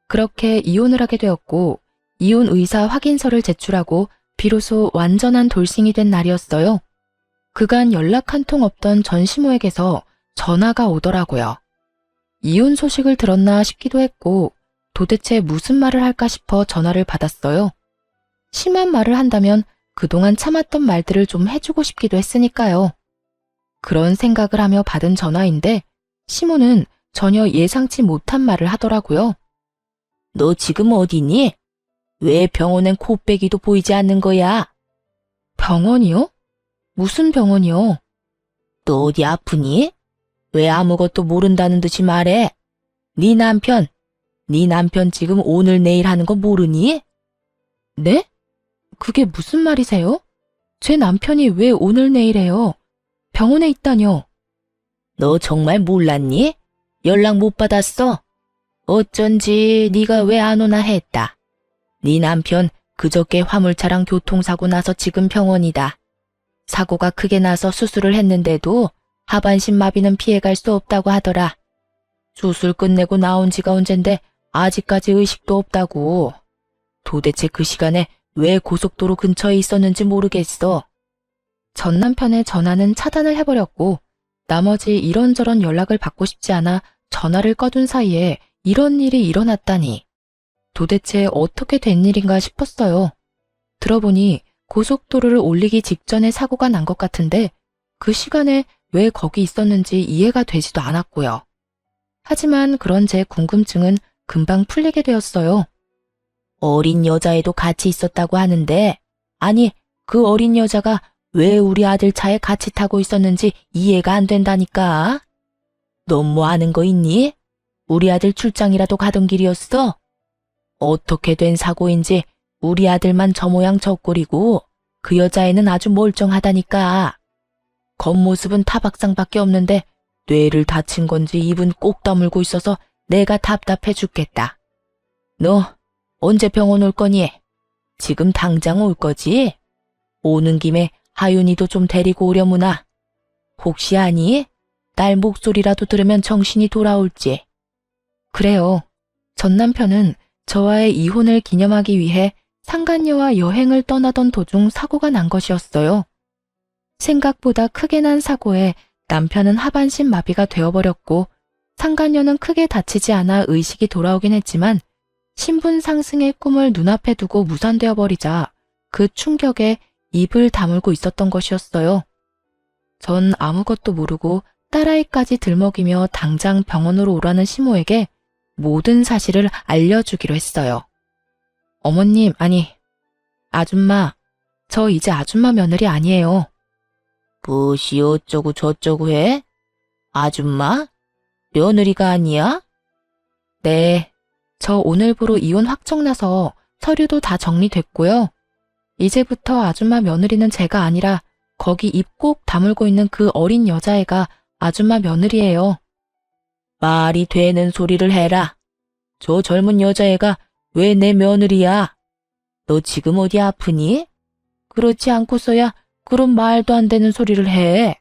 그렇게 이혼을 하게 되었고 이혼 의사 확인서를 제출하고 비로소 완전한 돌싱이 된 날이었어요. 그간 연락 한 통 없던 전 시모에게서 전화가 오더라고요. 이혼 소식을 들었나 싶기도 했고 도대체 무슨 말을 할까 싶어 전화를 받았어요. 심한 말을 한다면 그동안 참았던 말들을 좀 해주고 싶기도 했으니까요. 그런 생각을 하며 받은 전화인데 시모는 전혀 예상치 못한 말을 하더라고요. 너 지금 어디니? 왜 병원엔 코빼기도 보이지 않는 거야? 병원이요? 무슨 병원이요? 너 어디 아프니? 왜 아무것도 모른다는 듯이 말해? 네 남편 지금 오늘 내일 하는 거 모르니? 네? 그게 무슨 말이세요? 제 남편이 왜 오늘 내일 해요? 병원에 있다뇨? 너 정말 몰랐니? 연락 못 받았어? 어쩐지 네가 왜 안 오나 했다. 네 남편 그저께 화물차랑 교통사고 나서 지금 병원이다. 사고가 크게 나서 수술을 했는데도 하반신 마비는 피해갈 수 없다고 하더라. 수술 끝내고 나온 지가 언젠데 아직까지 의식도 없다고. 도대체 그 시간에 왜 고속도로 근처에 있었는지 모르겠어. 전 남편의 전화는 차단을 해버렸고 나머지 이런저런 연락을 받고 싶지 않아 전화를 꺼둔 사이에 이런 일이 일어났다니. 도대체 어떻게 된 일인가 싶었어요. 들어보니 고속도로를 올리기 직전에 사고가 난 것 같은데 그 시간에 왜 거기 있었는지 이해가 되지도 않았고요. 하지만 그런 제 궁금증은 금방 풀리게 되었어요. 어린 여자애도 같이 있었다고 하는데 아니 그 어린 여자가 왜 우리 아들 차에 같이 타고 있었는지 이해가 안 된다니까. 넌 뭐 아는 거 있니? 우리 아들 출장이라도 가던 길이었어? 어떻게 된 사고인지 우리 아들만 저 모양 저 꼴이고 그 여자애는 아주 멀쩡하다니까. 겉모습은 타박상밖에 없는데 뇌를 다친 건지 입은 꼭 다물고 있어서 내가 답답해 죽겠다. 너 언제 병원 올 거니? 지금 당장 올 거지? 오는 김에 하윤이도 좀 데리고 오려무나. 혹시 아니? 딸 목소리라도 들으면 정신이 돌아올지. 그래요. 전 남편은 저와의 이혼을 기념하기 위해 상간녀와 여행을 떠나던 도중 사고가 난 것이었어요. 생각보다 크게 난 사고에 남편은 하반신 마비가 되어버렸고 상간녀는 크게 다치지 않아 의식이 돌아오긴 했지만 신분 상승의 꿈을 눈앞에 두고 무산되어 버리자 그 충격에 입을 다물고 있었던 것이었어요. 전 아무것도 모르고 딸아이까지 들먹이며 당장 병원으로 오라는 시모에게 모든 사실을 알려주기로 했어요. 어머님, 아니, 아줌마, 저 이제 아줌마 며느리 아니에요. 무엇이 어쩌고 저쩌고 해? 아줌마? 며느리가 아니야? 네, 저 오늘부로 이혼 확정나서 서류도 다 정리됐고요. 이제부터 아줌마 며느리는 제가 아니라 거기 입 꼭 다물고 있는 그 어린 여자애가 아줌마 며느리예요. 말이 되는 소리를 해라. 저 젊은 여자애가 왜 내 며느리야? 너 지금 어디 아프니? 그렇지 않고서야 그런 말도 안 되는 소리를 해.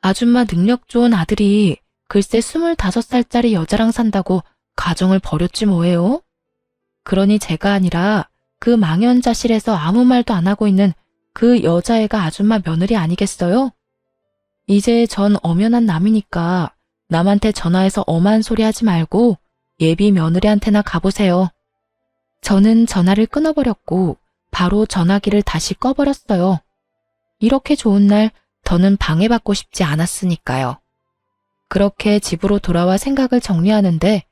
아줌마 능력 좋은 아들이 글쎄 25살짜리 여자랑 산다고 가정을 버렸지 뭐예요? 그러니 제가 아니라 그 망연자실에서 아무 말도 안 하고 있는 그 여자애가 아줌마 며느리 아니겠어요? 이제 전 엄연한 남이니까 남한테 전화해서 엄한 소리 하지 말고 예비 며느리한테나 가보세요. 저는 전화를 끊어버렸고 바로 전화기를 다시 꺼버렸어요. 이렇게 좋은 날 더는 방해받고 싶지 않았으니까요. 그렇게 집으로 돌아와 생각을 정리하는데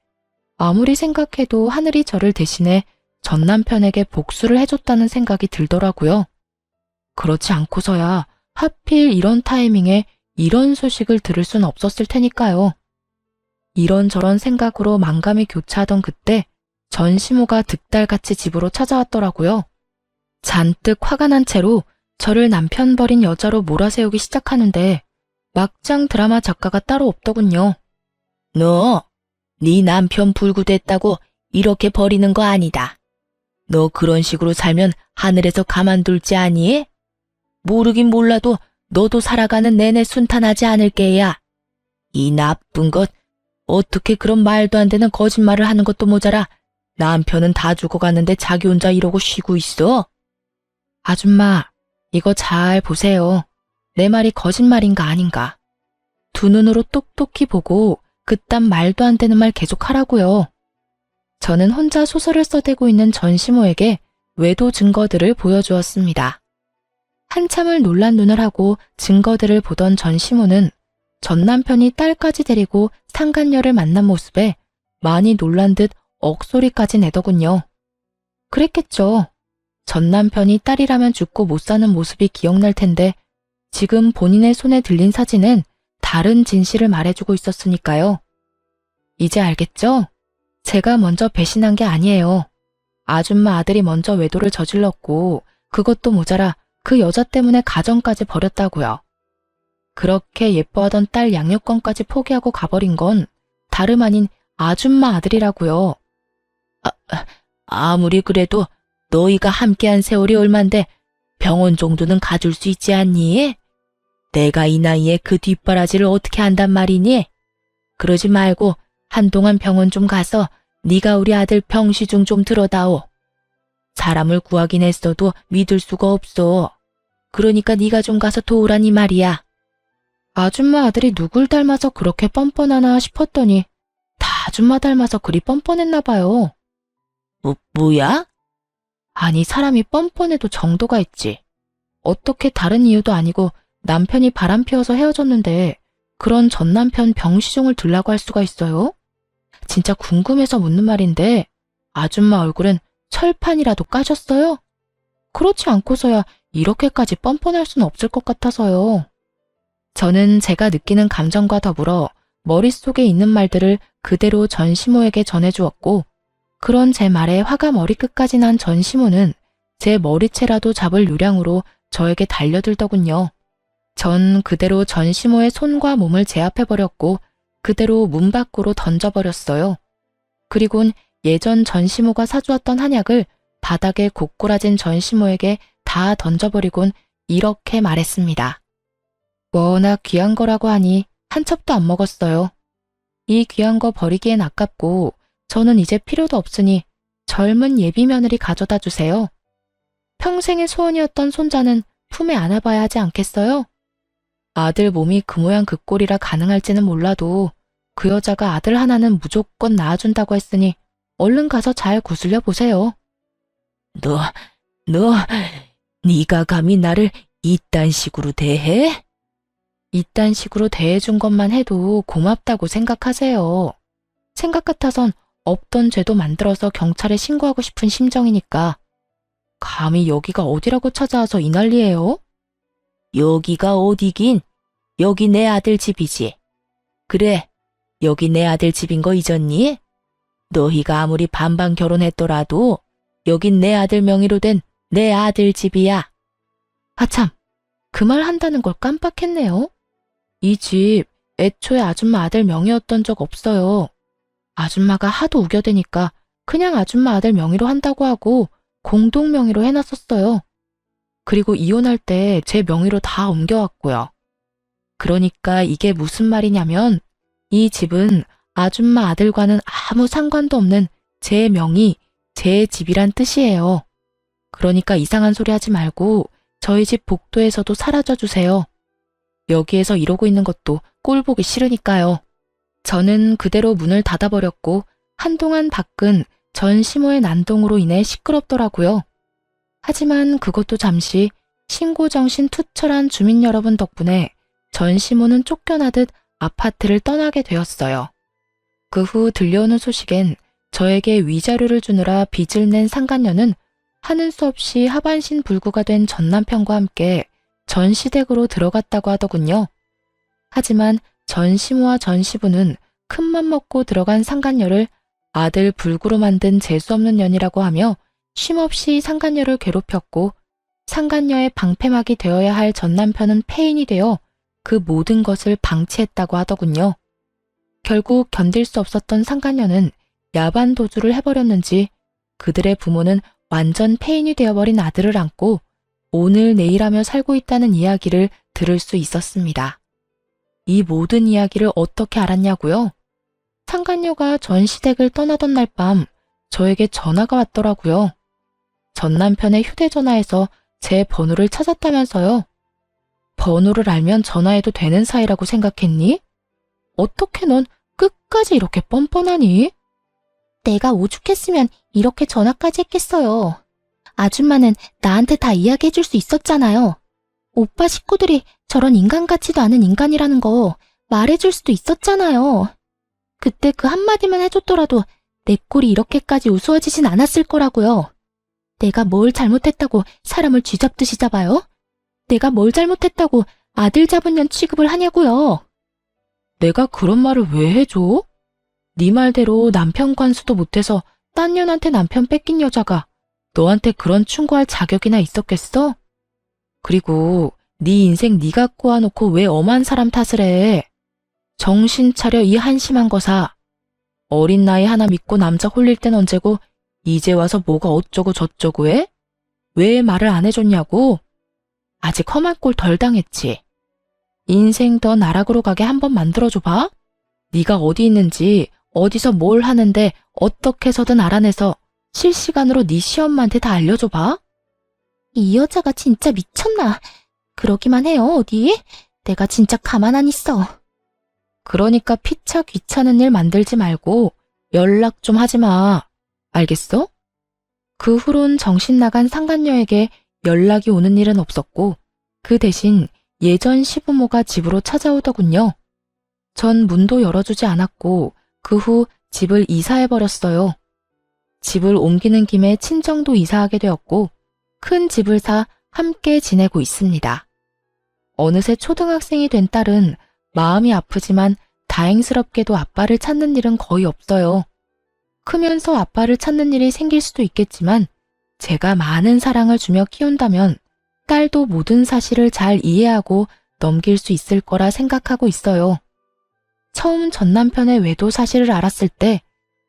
아무리 생각해도 하늘이 저를 대신해 전 남편에게 복수를 해줬다는 생각이 들더라고요. 그렇지 않고서야 하필 이런 타이밍에 이런 소식을 들을 순 없었을 테니까요. 이런저런 생각으로 만감이 교차하던 그때 전시모가 득달같이 집으로 찾아왔더라고요. 잔뜩 화가 난 채로 저를 남편 버린 여자로 몰아세우기 시작하는데 막장 드라마 작가가 따로 없더군요. 너, 네 남편 불구됐다고 이렇게 버리는 거 아니다. 너 그런 식으로 살면 하늘에서 가만둘지 아니? 모르긴 몰라도 너도 살아가는 내내 순탄하지 않을 게야. 이 나쁜 것, 어떻게 그런 말도 안 되는 거짓말을 하는 것도 모자라 남편은 다 죽어가는데 자기 혼자 이러고 쉬고 있어? 아줌마, 이거 잘 보세요. 내 말이 거짓말인가 아닌가. 두 눈으로 똑똑히 보고 그딴 말도 안 되는 말 계속 하라고요. 저는 혼자 소설을 써대고 있는 전시모에게 외도 증거들을 보여주었습니다. 한참을 놀란 눈을 하고 증거들을 보던 전시모는 전 남편이 딸까지 데리고 상간녀를 만난 모습에 많이 놀란 듯 억소리까지 내더군요. 그랬겠죠. 전 남편이 딸이라면 죽고 못 사는 모습이 기억날 텐데 지금 본인의 손에 들린 사진은 다른 진실을 말해주고 있었으니까요. 이제 알겠죠? 제가 먼저 배신한 게 아니에요. 아줌마 아들이 먼저 외도를 저질렀고 그것도 모자라 그 여자 때문에 가정까지 버렸다고요. 그렇게 예뻐하던 딸 양육권까지 포기하고 가버린 건 다름 아닌 아줌마 아들이라고요. 아무리 그래도 너희가 함께한 세월이 얼만데 병원 정도는 가줄 수 있지 않니? 내가 이 나이에 그 뒷바라지를 어떻게 한단 말이니? 그러지 말고 한동안 병원 좀 가서 네가 우리 아들 병시중 좀 들어다오. 사람을 구하긴 했어도 믿을 수가 없어. 그러니까 네가 좀 가서 도우라니 말이야. 아줌마 아들이 누굴 닮아서 그렇게 뻔뻔하나 싶었더니 다 아줌마 닮아서 그리 뻔뻔했나 봐요. 뭐야? 아니 사람이 뻔뻔해도 정도가 있지. 어떻게 다른 이유도 아니고 남편이 바람 피워서 헤어졌는데 그런 전 남편 병시중을 들라고 할 수가 있어요? 진짜 궁금해서 묻는 말인데 아줌마 얼굴은 철판이라도 까졌어요? 그렇지 않고서야 이렇게까지 뻔뻔할 수는 없을 것 같아서요. 저는 제가 느끼는 감정과 더불어 머릿속에 있는 말들을 그대로 전시모에게 전해주었고 그런 제 말에 화가 머리끝까지 난 전시모는 제 머리채라도 잡을 요량으로 저에게 달려들더군요. 전 그대로 전시모의 손과 몸을 제압해버렸고 그대로 문 밖으로 던져버렸어요. 그리곤 예전 전시모가 사주었던 한약을 바닥에 고꾸라진 전시모에게 다 던져버리곤 이렇게 말했습니다. 워낙 귀한 거라고 하니 한 첩도 안 먹었어요. 이 귀한 거 버리기엔 아깝고 저는 이제 필요도 없으니 젊은 예비 며느리 가져다 주세요. 평생의 소원이었던 손자는 품에 안아봐야 하지 않겠어요? 아들 몸이 그 모양 그 꼴이라 가능할지는 몰라도 그 여자가 아들 하나는 무조건 낳아준다고 했으니 얼른 가서 잘 구슬려 보세요. 네가 감히 나를 이딴 식으로 대해? 이딴 식으로 대해준 것만 해도 고맙다고 생각하세요. 생각 같아선 없던 죄도 만들어서 경찰에 신고하고 싶은 심정이니까. 감히 여기가 어디라고 찾아와서 이 난리예요? 여기가 어디긴? 여기 내 아들 집이지. 그래, 여기 내 아들 집인 거 잊었니? 너희가 아무리 반반 결혼했더라도 여긴 내 아들 명의로 된 내 아들 집이야. 아참, 그 말 한다는 걸 깜빡했네요. 이 집 애초에 아줌마 아들 명의였던 적 없어요. 아줌마가 하도 우겨대니까 그냥 아줌마 아들 명의로 한다고 하고 공동 명의로 해놨었어요. 그리고 이혼할 때 제 명의로 다 옮겨왔고요. 그러니까 이게 무슨 말이냐면 이 집은 아줌마 아들과는 아무 상관도 없는 제 명의, 제 집이란 뜻이에요. 그러니까 이상한 소리 하지 말고 저희 집 복도에서도 사라져 주세요. 여기에서 이러고 있는 것도 꼴 보기 싫으니까요. 저는 그대로 문을 닫아버렸고 한동안 밖은 전 시모의 난동으로 인해 시끄럽더라고요. 하지만 그것도 잠시 신고정신 투철한 주민 여러분 덕분에 전 시모는 쫓겨나듯 아파트를 떠나게 되었어요. 그 후 들려오는 소식엔 저에게 위자료를 주느라 빚을 낸 상간녀는 하는 수 없이 하반신 불구가 된 전 남편과 함께 전 시댁으로 들어갔다고 하더군요. 하지만 전 시모와 전 시부는 큰맘 먹고 들어간 상간녀를 아들 불구로 만든 재수없는 년이라고 하며 쉼없이 상간녀를 괴롭혔고 상간녀의 방패막이 되어야 할 전 남편은 폐인이 되어 그 모든 것을 방치했다고 하더군요. 결국 견딜 수 없었던 상간녀는 야반 도주를 해버렸는지 그들의 부모는 완전 폐인이 되어버린 아들을 안고 오늘 내일 하며 살고 있다는 이야기를 들을 수 있었습니다. 이 모든 이야기를 어떻게 알았냐고요? 상간녀가 전 시댁을 떠나던 날 밤 저에게 전화가 왔더라고요. 전 남편의 휴대전화에서 제 번호를 찾았다면서요. 번호를 알면 전화해도 되는 사이라고 생각했니? 어떻게 넌 끝까지 이렇게 뻔뻔하니? 내가 오죽했으면 이렇게 전화까지 했겠어요. 아줌마는 나한테 다 이야기해줄 수 있었잖아요. 오빠 식구들이 저런 인간 같지도 않은 인간이라는 거 말해줄 수도 있었잖아요. 그때 그 한마디만 해줬더라도 내 꼴이 이렇게까지 우스워지진 않았을 거라고요. 내가 뭘 잘못했다고 사람을 쥐잡듯이 잡아요? 내가 뭘 잘못했다고 아들 잡은 년 취급을 하냐고요. 내가 그런 말을 왜 해줘? 네 말대로 남편 관수도 못해서 딴 년한테 남편 뺏긴 여자가 너한테 그런 충고할 자격이나 있었겠어? 그리고 네 인생 네가 꼬아놓고 왜 엄한 사람 탓을 해? 정신 차려 이 한심한 거사. 어린 나이 하나 믿고 남자 홀릴 땐 언제고 이제 와서 뭐가 어쩌고 저쩌고 해? 왜 말을 안 해줬냐고? 아직 험한 꼴 덜 당했지. 인생 더 나락으로 가게 한번 만들어줘봐. 네가 어디 있는지 어디서 뭘 하는데 어떻게 해서든 알아내서 실시간으로 네 시엄마한테 다 알려줘봐. 이 여자가 진짜 미쳤나? 그러기만 해요, 어디? 내가 진짜 가만 안 있어. 그러니까 피차 귀찮은 일 만들지 말고 연락 좀 하지 마. 알겠어? 그 후론 정신 나간 상간녀에게 연락이 오는 일은 없었고 그 대신 예전 시부모가 집으로 찾아오더군요. 전 문도 열어주지 않았고 그 후 집을 이사해버렸어요. 집을 옮기는 김에 친정도 이사하게 되었고 큰 집을 사 함께 지내고 있습니다. 어느새 초등학생이 된 딸은 마음이 아프지만 다행스럽게도 아빠를 찾는 일은 거의 없어요. 크면서 아빠를 찾는 일이 생길 수도 있겠지만 제가 많은 사랑을 주며 키운다면 딸도 모든 사실을 잘 이해하고 넘길 수 있을 거라 생각하고 있어요. 처음 전 남편의 외도 사실을 알았을 때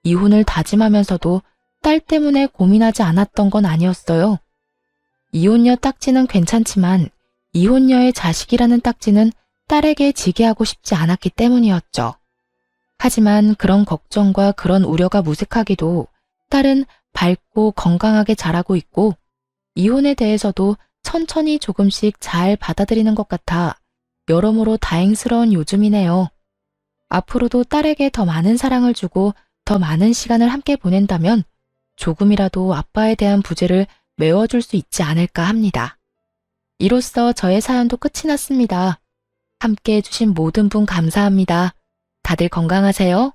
이혼을 다짐하면서도 딸 때문에 고민하지 않았던 건 아니었어요. 이혼녀 딱지는 괜찮지만 이혼녀의 자식이라는 딱지는 딸에게 지게 하고 싶지 않았기 때문이었죠. 하지만 그런 걱정과 그런 우려가 무색하기도 딸은 밝고 건강하게 자라고 있고 이혼에 대해서도 천천히 조금씩 잘 받아들이는 것 같아 여러모로 다행스러운 요즘이네요. 앞으로도 딸에게 더 많은 사랑을 주고 더 많은 시간을 함께 보낸다면 조금이라도 아빠에 대한 부재를 메워줄 수 있지 않을까 합니다. 이로써 저의 사연도 끝이 났습니다. 함께 해주신 모든 분 감사합니다. 다들 건강하세요.